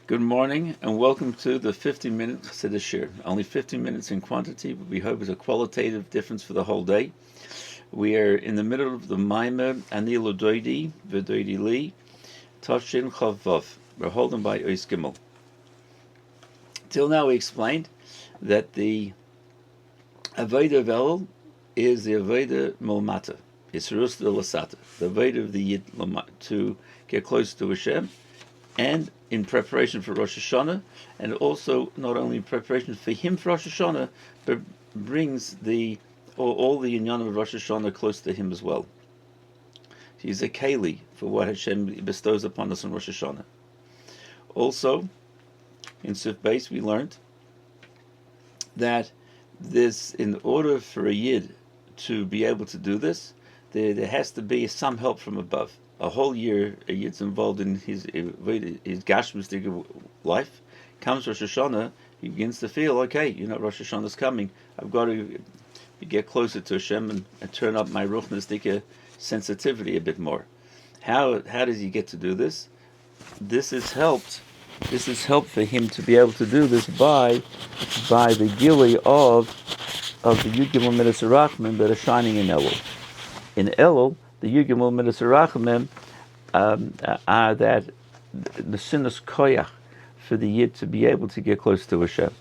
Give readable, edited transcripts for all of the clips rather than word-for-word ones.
Good morning and welcome to the 50-minute Chassidus Shir. Only 50 minutes in quantity, but we hope it's a qualitative difference for the whole day. We are in the middle of the Maamarim Ani L'Doidi V'Doidi Li Toshin Chavav. We're holding by Ois Gimel. Till now we explained that the Avodah of Elul is the Avodah Mulmata. It's Rus de Lasata, the Avodah of the Yid to get close to Hashem, and in preparation for Rosh Hashanah, and also not only in preparation for him for Rosh Hashanah, but brings all the inyanim of Rosh Hashanah close to him as well. He's a keli for what Hashem bestows upon us in Rosh Hashanah. Also, in Sif Beis we learned that in order for a Yid to be able to do this, there has to be some help from above. A whole year, a Yid's involved in his Gashmistic life. Comes Rosh Hashanah, he begins to feel, okay, Rosh Hashanah's coming. I've got to get closer to Hashem and turn up my Ruchnistic sensitivity a bit more. How does he get to do this? This is helped for him to be able to do this by the gili of the Yud Gimel Midas Yerachmiel that are shining in Elul. In Elul, the Yud Gimel Midas Yerachmiel are that the sinus koyach for the Yid to be able to get close to Hashem.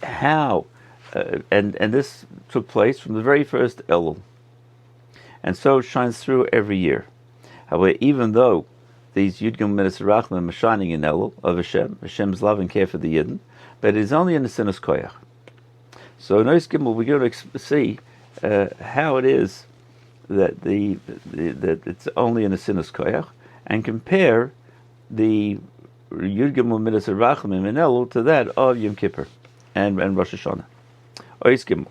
How? And this took place from the very first Elul, and so it shines through every year. However, even though these Yud Gimel Midas Yerachmiel are shining in Elul of Hashem's love and care for the Yidden, but it is only in the sinus koyach. So in Ois Gimel we're going to see how it is that that it's only in the sinus koyach, and compare the Yud Gimel Midas Yerachmiel in Elul to that of Yom Kippur and Rosh Hashanah. Ois Gimel.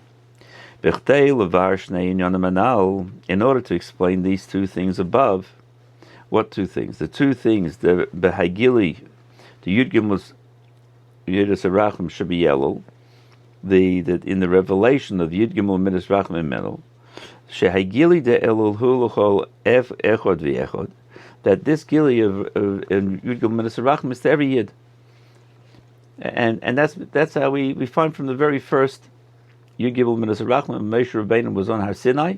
B'chtei levar shnei inyanim anal, in order to explain these two things above. What two things? The two things, the Behagili, the Yud Gimel Midas Yerachmiel should be Elul, in the revelation of Yud Gimel Midas Yerachmiel Elul, Shehagili de Elul hu l'chol echod v'echod, that this gili of Yud Gimel Midas Yerachmiel is to every Yid, and that's how we find from the very first Yud Gimel Midas Yerachmiel. Moshe Rabbeinu was on Har Sinai,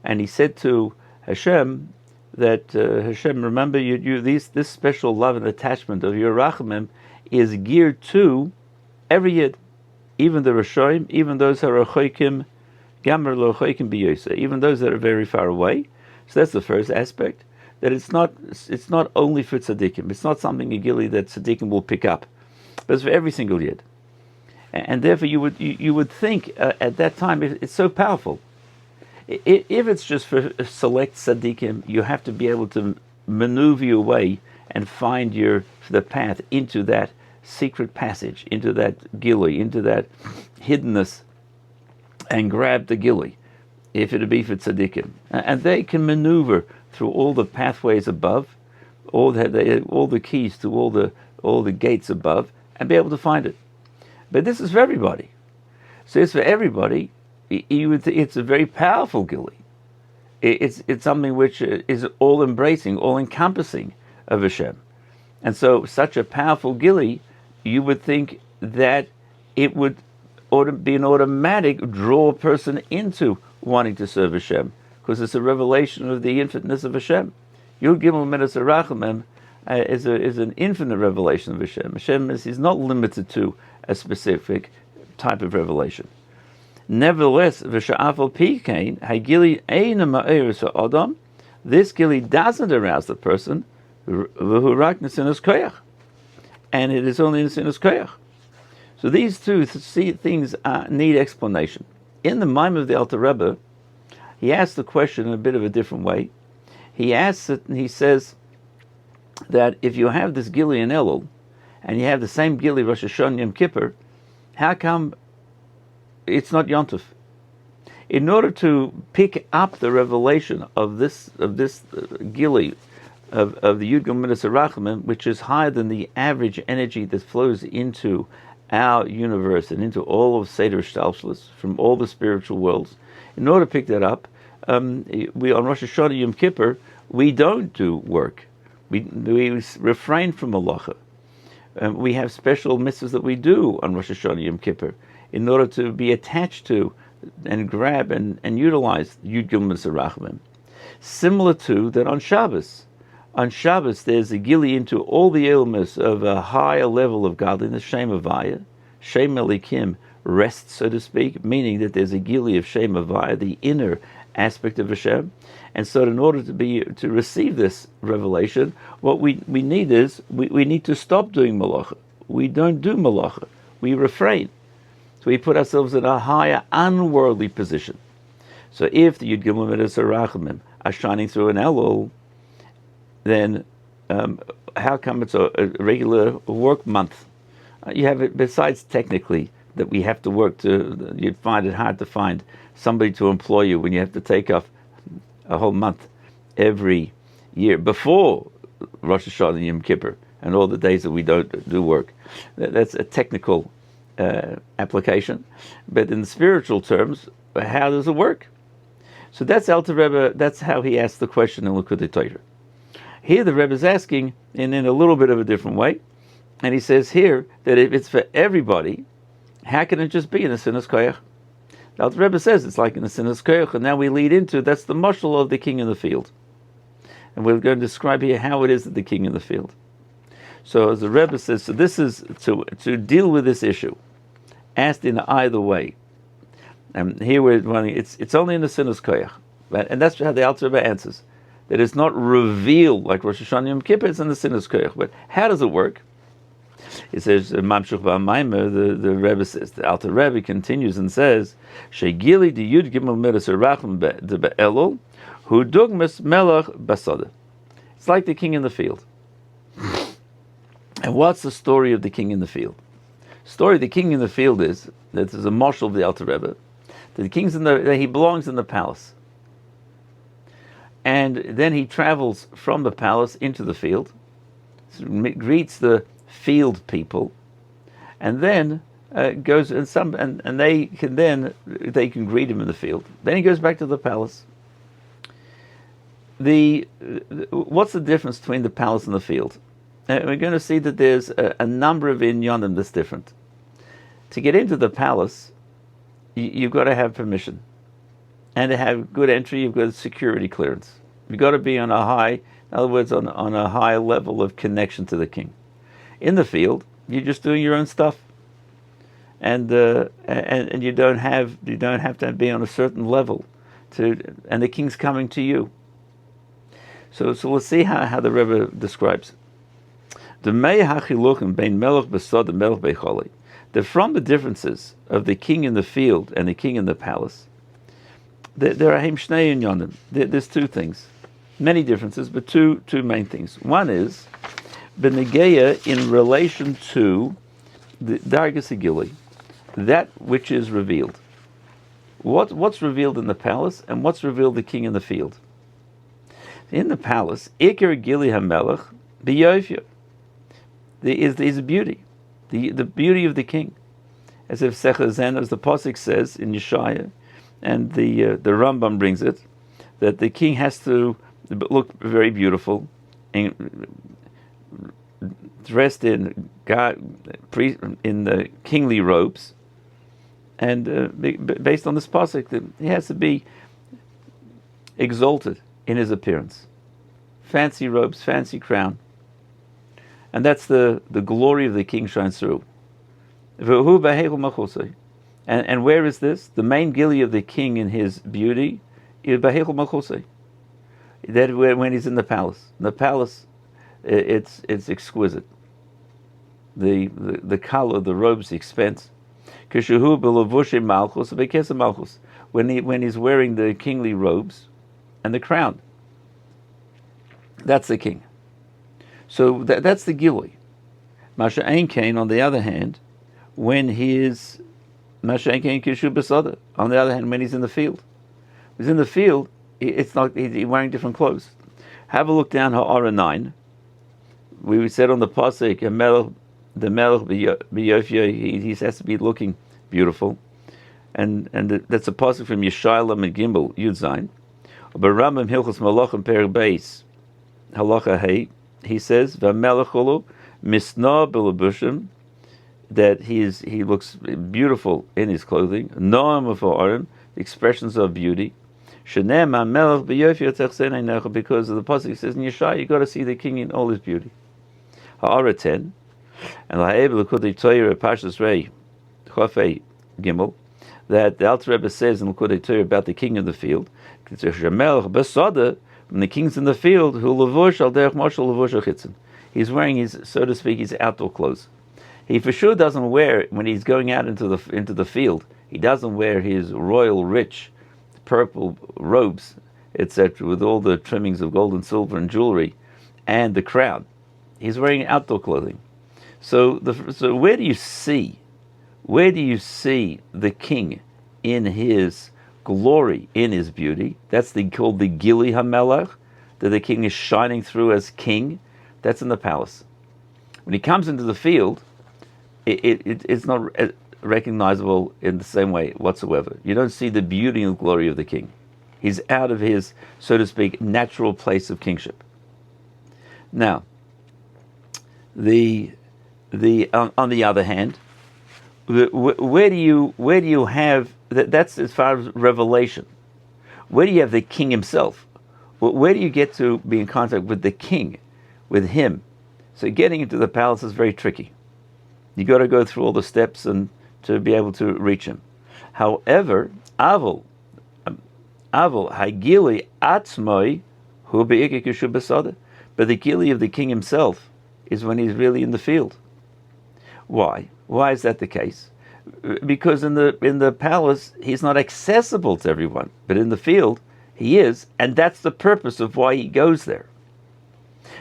and he said to Hashem that Hashem, remember this special love and attachment of your Rachamim is geared to every Yid, even the Rishonim, even those who are Choikim, Gamer lo Choikim b'Yoseh, even those that are very far away. So that's the first aspect. That it's not only for tzaddikim. It's not something a gili that tzaddikim will pick up, but it's for every single Yid. And therefore, you would think at that time it's so powerful. If it's just for select tzaddikim, you have to be able to maneuver your way and find the path into that secret passage, into that gili, into that hiddenness, and grab the gili, if it be for tzaddikim. And they can maneuver through all the pathways above, all the keys to all the gates above, and be able to find it. But this is for everybody. So it's for everybody. It's a very powerful gili. It's something which is all embracing, all encompassing of Hashem. And so such a powerful gili, you would think that it would be an automatic draw a person into wanting to serve Hashem, because it's a revelation of the infiniteness of Hashem. Yud Gimel Midas Yerachmiel is an infinite revelation of Hashem. Hashem is not limited to a specific type of revelation. Nevertheless, v'sha'afal pikein hagili eina ma'eris ha'adam, this gili doesn't arouse the person, v'hu rak nesinus koyach, and it is only in sinus koyach. So these two things need explanation. In the Maim of the Alter Rebbe, he asks the question in a bit of a different way. He asks it, and he says that if you have this gili in Elul, and you have the same gili Rosh Hashanah Yom Kippur, how come it's not Yom Tov? In order to pick up the revelation of this gili of the Yud Gimel Midas Yerachmiel, which is higher than the average energy that flows into our universe and into all of Seder Shtalshlus from all the spiritual worlds, in order to pick that up, we on Rosh Hashanah Yom Kippur we don't do work. We refrain from malacha. We have special mitzvahs that we do on Rosh Hashanah Yom Kippur in order to be attached to and grab and utilize Yud Gimel Serachmim. Similar to that on Shabbos. On Shabbos, there's a gili into all the elements of a higher level of godliness, Shem Havaya, Shem Elikim, rest, so to speak, meaning that there's a gili of Shem Havaya, the inner aspect of Hashem. And so in order to receive this revelation, what we need is, we need to stop doing malacha. We don't do malacha. We refrain. So we put ourselves in a higher, unworldly position. So if the Yud Gimel Midas Rachamim are shining through an Elul, then how come it's a regular work month? You have it, besides technically that we have to work you'd find it hard to find somebody to employ you when you have to take off a whole month every year before Rosh Hashanah and Yom Kippur and all the days that we don't do work. That's a technical application, but in spiritual terms, how does it work? So that's Alter Rebbe. That's how he asked the question in Likkutei Torah. Here the Rebbe is asking in a little bit of a different way, and he says here that if it's for everybody, how can it just be in the Sinas Koyach? The Alter Rebbe says it's like in the Sinas Koyach, and now we lead into that's the mashal of the king in the field, and we're going to describe here how it is that the king in the field. So as the Rebbe says, so this is to deal with this issue, asked in either way. And here we're running. It's only in the Sinas Koyach, right? And that's how the Alter Rebbe answers. That it's not revealed like Rosh Hashanah Yom Kippur. It's in the Sinas Koyach. But how does it work? It says Mamshech Ba'Maimer. The Rebbe says the Alter Rebbe continues and says Shegili di Yud Gimel Midas Erachim de Be'elul Hu Dugmas Melach Basada. It's like the king in the field. And what's the story of the king in the field? The story of the king in the field is that there's a marshal of the Alter Rebbe. That the king's he belongs in the palace. And then he travels from the palace into the field, greets the field people, and then goes and they can greet him in the field. Then he goes back to the palace. What's the difference between the palace and the field? We're going to see that there's a number of inyanim that's different. To get into the palace, you've got to have permission. And to have good entry, you've got security clearance. You've got to be on a high, in other words, on a high level of connection to the king. In the field, you're just doing your own stuff, and you don't have to be on a certain level, and the king's coming to you. So let's see how the Rebbe describes it. From the differences of the king in the field and the king in the palace, there are shnei inyanim. There's two things, many differences, but two main things. One is benegeya in relation to the dargas hagili, that which is revealed. What's revealed in the palace and what's revealed the king in the field. In the palace, ikar gili hamelech b'yofya. There is a beauty, the beauty of the king, as if Sechazan, as the pasuk says in Yeshaya, and the Rambam brings it, that the king has to look very beautiful, and dressed in the kingly robes, and based on this pasuk, that he has to be exalted in his appearance, fancy robes, fancy crown. And that's the glory of the king shines through. And where is this? The main gili of the king in his beauty is that when he's in the palace. In the palace, it's exquisite. The color, the robes, the expense. When he's wearing the kingly robes and the crown. That's the king. So that's the gili. Masha Ein Kain, on the other hand, when he is Masha Ein Kain Kishu Besada. On the other hand, when he's in the field. He's in the field, it's like he's wearing different clothes. Have a look down Ha'ara 9. We said on the pasuk, the Melech B'Yofya, he has to be looking beautiful. And that's a pasuk from Yeshayim and Gimel, Yud Zayin. But Rambam Hilchos Malachim Per Beis, Halacha Hey, he says, "V'melech hulu Misna b'lebushim, that he looks beautiful in his clothing. Noam v'orim, expressions of beauty. Shenem ha'melech b'yofi yotzech einecha, because of the pasuk says in Yeshaya, you got to see the king in all his beauty. Ha'ara 10, and la'eb l'kudei Torah Parshas Rei Chafei Gimel, that the Alter Rebbe says in Likkutei Torah about the king in the field. When the king's in the field, he's wearing his, so to speak, his outdoor clothes. He for sure doesn't wear, when he's going out into the field, he doesn't wear his royal rich purple robes, etc., with all the trimmings of gold and silver and jewelry and the crown. He's wearing outdoor clothing. So where do you see the king in his glory, in his beauty? That's called the Gili HaMelech, that the king is shining through as king. That's in the palace. When he comes into the field, it's not recognizable in the same way whatsoever. You don't see the beauty and glory of the king. He's out of his, so to speak, natural place of kingship. Now, on the other hand, where do you have that's as far as revelation? Where do you have the king himself? Where do you get to be in contact with the king, with him? So getting into the palace is very tricky. You got to go through all the steps and to be able to reach him. However, Avol Hagili Atzmoi Hu Be'ikik Yeshu Besada, but the gili of the king himself is when he's really in the field. Why? Why is that the case? Because in the palace he's not accessible to everyone, but in the field he is, and that's the purpose of why he goes there.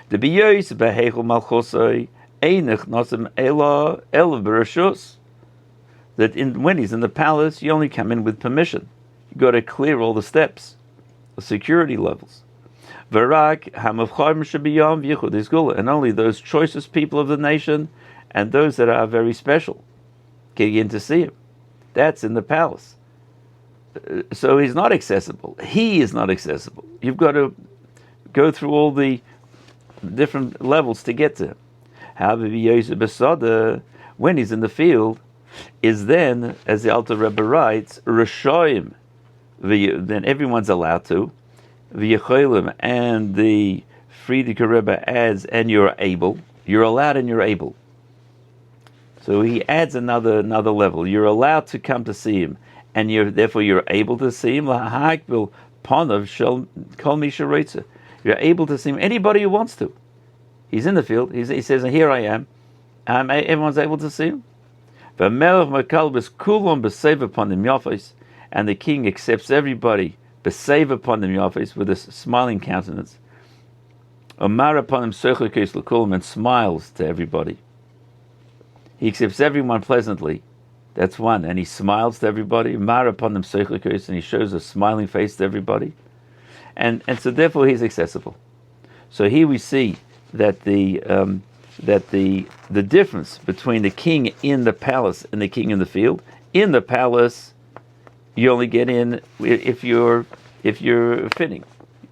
The biyos behechel malchosai einich nosim ela bereshus. That when he's in the palace, you only come in with permission. You got to clear all the steps, the security levels. Varak hamavchaim shebiyam v'yichud isgula, and only those choicest people of the nation and those that are very special can get in to see him. That's in the palace. So he's not accessible. He is not accessible. You've got to go through all the different levels to get to him. When he's in the field, is then, as the Alter Rebbe writes, Rishoyim, then everyone's allowed to, V'yecholim, and the Friedrich Rebbe adds, and you're able. You're allowed and you're able. So he adds another level. You're allowed to come to see him, and therefore you're able to see him. You're able to see him, anybody who wants to. He's in the field. He says, here I am. Everyone's able to see him. And the king accepts everybody besev upon them yafis, with a smiling countenance. Omar upon him and smiles to everybody. He accepts everyone pleasantly. That's one. And he smiles to everybody. Omar upon them and he shows a smiling face to everybody. And so therefore he's accessible. So here we see that the difference between the king in the palace and the king in the field. In the palace, you only get in if you're fitting.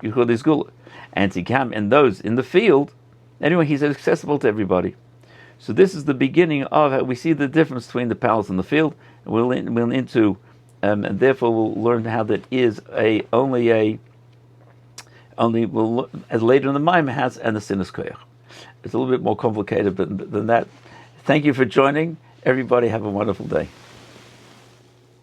You call this gula. And to come and those in the field, anyway, he's accessible to everybody. So this is the beginning of how we see the difference between the palace and the field. And and therefore we'll learn how that is as later in the Maamarim has and the Sinus Koyach. It's a little bit more complicated than that. Thank you for joining. Everybody have a wonderful day.